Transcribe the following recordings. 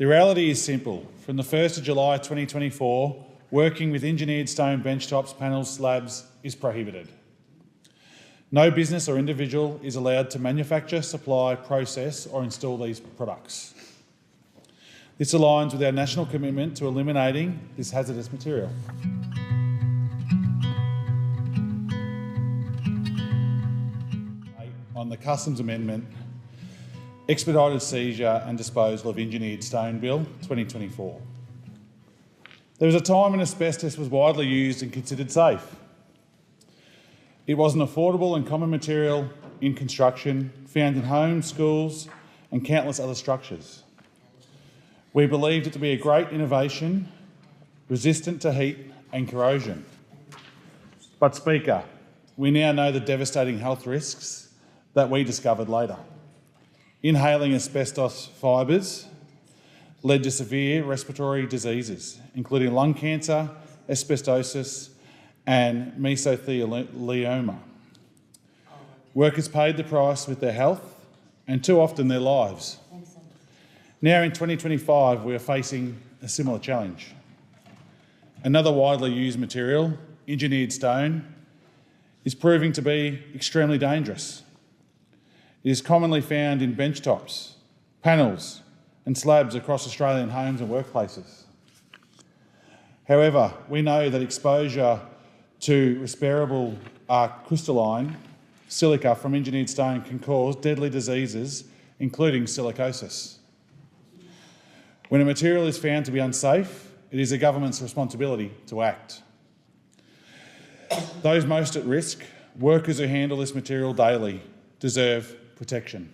The reality is simple. From the 1st of July 2024, working with engineered stone benchtops, panels, slabs is prohibited. No business or individual is allowed to manufacture, supply, process or install these products. This aligns with our national commitment to eliminating this hazardous material. On the Customs Amendment, Expedited Seizure and Disposal of Engineered Stone Bill 2024. There was a time when asbestos was widely used and considered safe. It was an affordable and common material in construction, found in homes, schools and countless other structures. We believed it to be a great innovation, resistant to heat and corrosion. But Speaker, we now know the devastating health risks that we discovered later. Inhaling asbestos fibres led to severe respiratory diseases, including lung cancer, asbestosis and mesothelioma. Workers paid the price with their health and too often their lives. Now in 2025, we are facing a similar challenge. Another widely used material, engineered stone, is proving to be extremely dangerous. It is commonly found in benchtops, panels and slabs across Australian homes and workplaces. However, we know that exposure to respirable crystalline silica from engineered stone can cause deadly diseases, including silicosis. When a material is found to be unsafe, it is the government's responsibility to act. Those most at risk, workers who handle this material daily, deserve protection.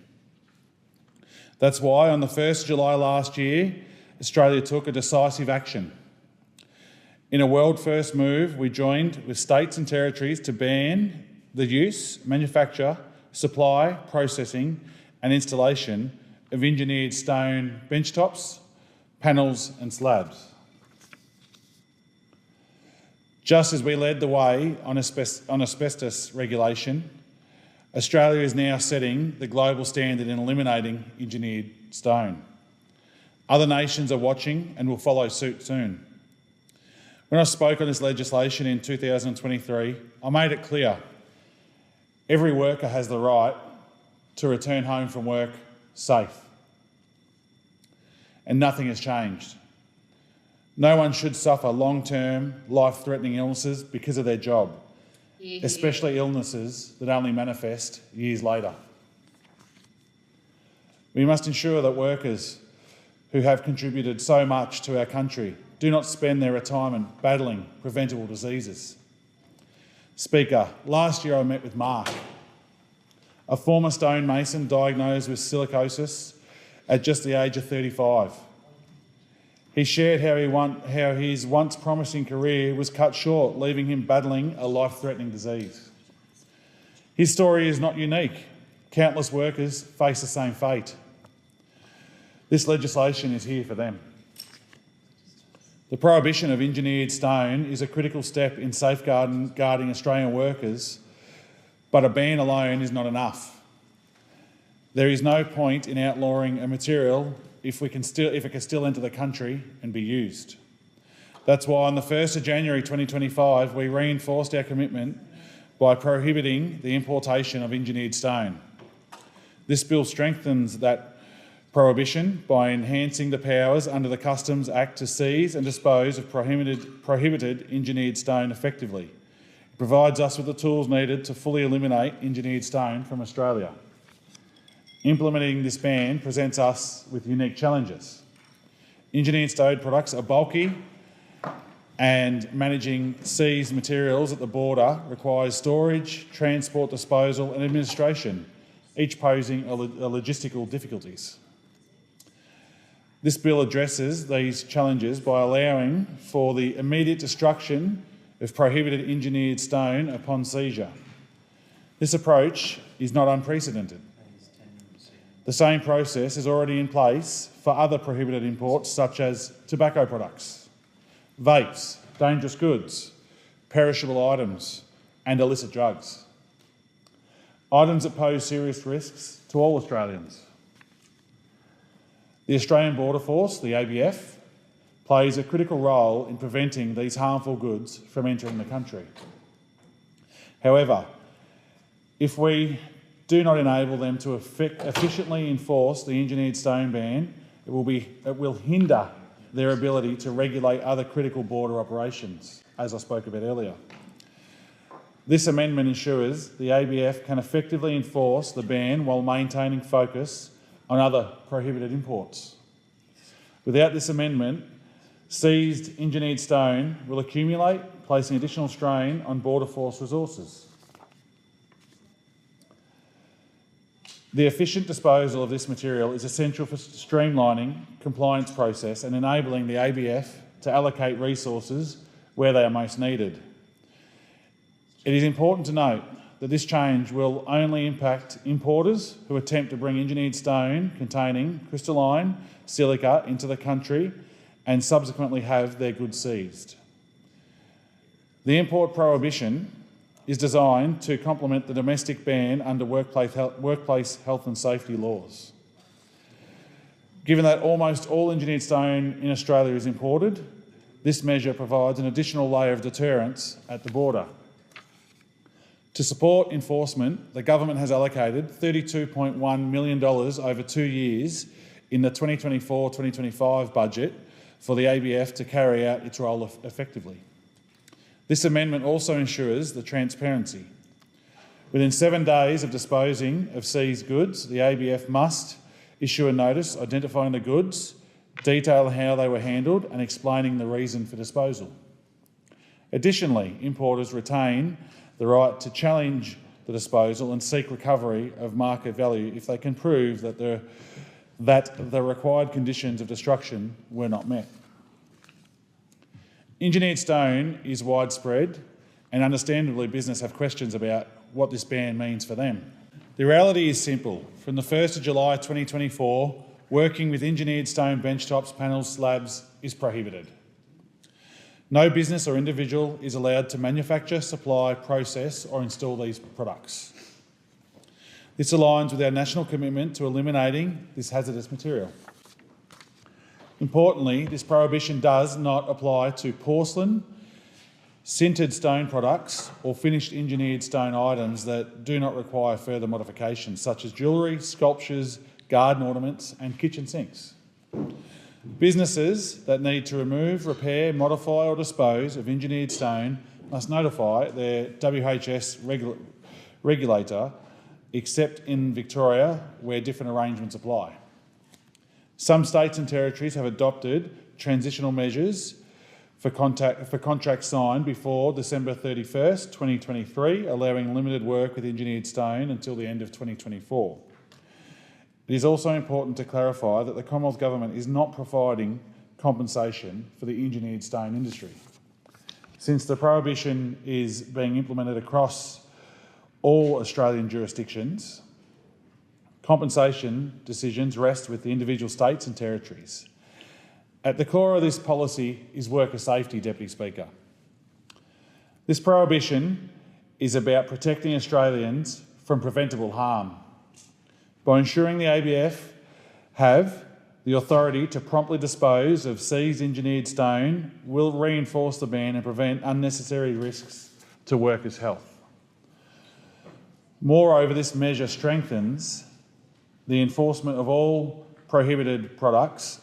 That's why on the 1st of July last year, Australia took a decisive action. In a world-first move, we joined with states and territories to ban the use, manufacture, supply, processing and installation of engineered stone benchtops, panels and slabs. Just as we led the way on asbestos regulation, Australia is now setting the global standard in eliminating engineered stone. Other nations are watching and will follow suit soon. When I spoke on this legislation in 2023, I made it clear every worker has the right to return home from work safe. And nothing has changed. No one should suffer long-term, life-threatening illnesses because of their job, especially illnesses that only manifest years later. We must ensure that workers who have contributed so much to our country do not spend their retirement battling preventable diseases. Speaker, last year I met with Mark, a former stonemason diagnosed with silicosis at just the age of 35. He shared how his once promising career was cut short, leaving him battling a life-threatening disease. His story is not unique. Countless workers face the same fate. This legislation is here for them. The prohibition of engineered stone is a critical step in safeguarding Australian workers, but a ban alone is not enough. There is no point in outlawing a material if it can still enter the country and be used. That's why on the 1st of January 2025, we reinforced our commitment by prohibiting the importation of engineered stone. This bill strengthens that prohibition by enhancing the powers under the Customs Act to seize and dispose of prohibited engineered stone effectively. It provides us with the tools needed to fully eliminate engineered stone from Australia. Implementing this ban presents us with unique challenges. Engineered stone products are bulky and managing seized materials at the border requires storage, transport, disposal and administration, each posing logistical difficulties. This bill addresses these challenges by allowing for the immediate destruction of prohibited engineered stone upon seizure. This approach is not unprecedented. The same process is already in place for other prohibited imports such as tobacco products, vapes, dangerous goods, perishable items and illicit drugs. Items that pose serious risks to all Australians. The Australian Border Force, the ABF, plays a critical role in preventing these harmful goods from entering the country. However, if we do not enable them to efficiently enforce the engineered stone ban, it will hinder their ability to regulate other critical border operations, as I spoke about earlier. This amendment ensures the ABF can effectively enforce the ban while maintaining focus on other prohibited imports. Without this amendment, seized engineered stone will accumulate, placing additional strain on Border Force resources. The efficient disposal of this material is essential for streamlining compliance process and enabling the ABF to allocate resources where they are most needed. It is important to note that this change will only impact importers who attempt to bring engineered stone containing crystalline silica into the country and subsequently have their goods seized. The import prohibition is designed to complement the domestic ban under workplace health and safety laws. Given that almost all engineered stone in Australia is imported, this measure provides an additional layer of deterrence at the border. To support enforcement, the government has allocated $32.1 million over 2 years in the 2024-2025 budget for the ABF to carry out its role effectively. This amendment also ensures the transparency. Within 7 days of disposing of seized goods, the ABF must issue a notice identifying the goods, detail how they were handled and explaining the reason for disposal. Additionally, importers retain the right to challenge the disposal and seek recovery of market value if they can prove that the required conditions of destruction were not met. Engineered stone is widespread and understandably business have questions about what this ban means for them. The reality is simple. From the 1st of July 2024, working with engineered stone benchtops, panels, slabs is prohibited. No business or individual is allowed to manufacture, supply, process or install these products. This aligns with our national commitment to eliminating this hazardous material. Importantly, this prohibition does not apply to porcelain, sintered stone products or finished engineered stone items that do not require further modifications, such as jewellery, sculptures, garden ornaments and kitchen sinks. Businesses that need to remove, repair, modify or dispose of engineered stone must notify their WHS regulator, except in Victoria where different arrangements apply. Some states and territories have adopted transitional measures for contracts signed before December 31st, 2023, allowing limited work with engineered stone until the end of 2024. It is also important to clarify that the Commonwealth Government is not providing compensation for the engineered stone industry. Since the prohibition is being implemented across all Australian jurisdictions, compensation decisions rest with the individual states and territories. At the core of this policy is worker safety, Deputy Speaker. This prohibition is about protecting Australians from preventable harm. By ensuring the ABF have the authority to promptly dispose of seized engineered stone will reinforce the ban and prevent unnecessary risks to workers' health. Moreover, this measure strengthens the enforcement of all prohibited imports,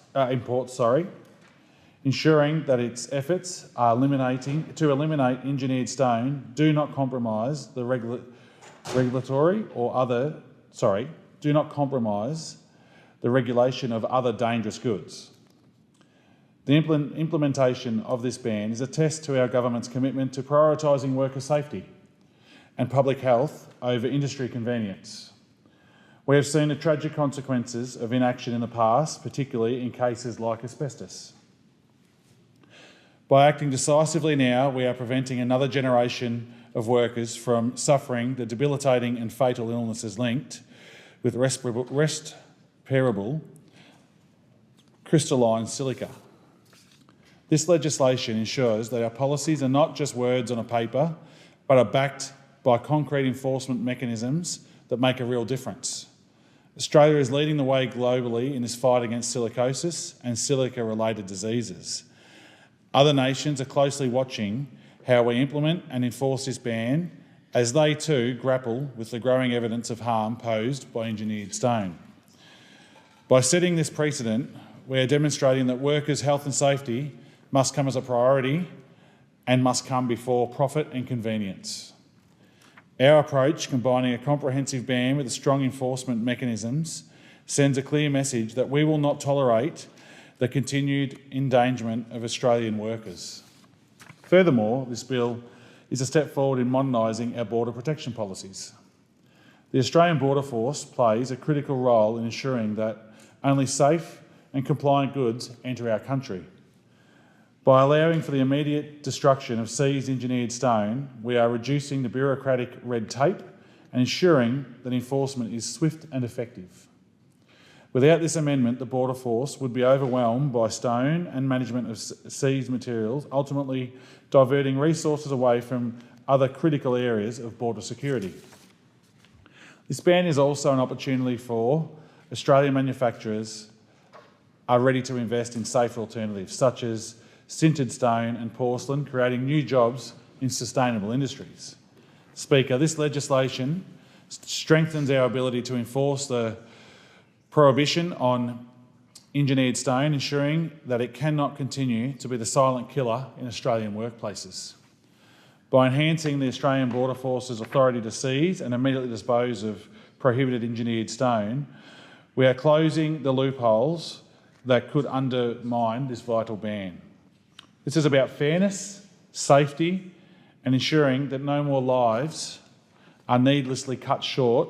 ensuring that its efforts are to eliminate engineered stone do not compromise the regulation of other dangerous goods. The implementation of this ban is a test to our government's commitment to prioritising worker safety and public health over industry convenience. We have seen the tragic consequences of inaction in the past, particularly in cases like asbestos. By acting decisively now, we are preventing another generation of workers from suffering the debilitating and fatal illnesses linked with respirable crystalline silica. This legislation ensures that our policies are not just words on a paper, but are backed by concrete enforcement mechanisms that make a real difference. Australia is leading the way globally in this fight against silicosis and silica-related diseases. Other nations are closely watching how we implement and enforce this ban, as they too grapple with the growing evidence of harm posed by engineered stone. By setting this precedent, we are demonstrating that workers' health and safety must come as a priority and must come before profit and convenience. Our approach, combining a comprehensive ban with strong enforcement mechanisms, sends a clear message that we will not tolerate the continued endangerment of Australian workers. Furthermore, this bill is a step forward in modernising our border protection policies. The Australian Border Force plays a critical role in ensuring that only safe and compliant goods enter our country. By allowing for the immediate destruction of seized engineered stone, we are reducing the bureaucratic red tape and ensuring that enforcement is swift and effective. Without this amendment, the Border Force would be overwhelmed by stone and management of seized materials, ultimately diverting resources away from other critical areas of border security. This ban is also an opportunity for Australian manufacturers are ready to invest in safer alternatives, such as sintered stone and porcelain, creating new jobs in sustainable industries. Speaker, this legislation strengthens our ability to enforce the prohibition on engineered stone, ensuring that it cannot continue to be the silent killer in Australian workplaces. By enhancing the Australian Border Force's authority to seize and immediately dispose of prohibited engineered stone, we are closing the loopholes that could undermine this vital ban. This is about fairness, safety, and ensuring that no more lives are needlessly cut short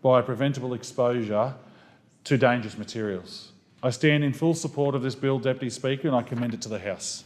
by preventable exposure to dangerous materials. I stand in full support of this bill, Deputy Speaker, and I commend it to the House.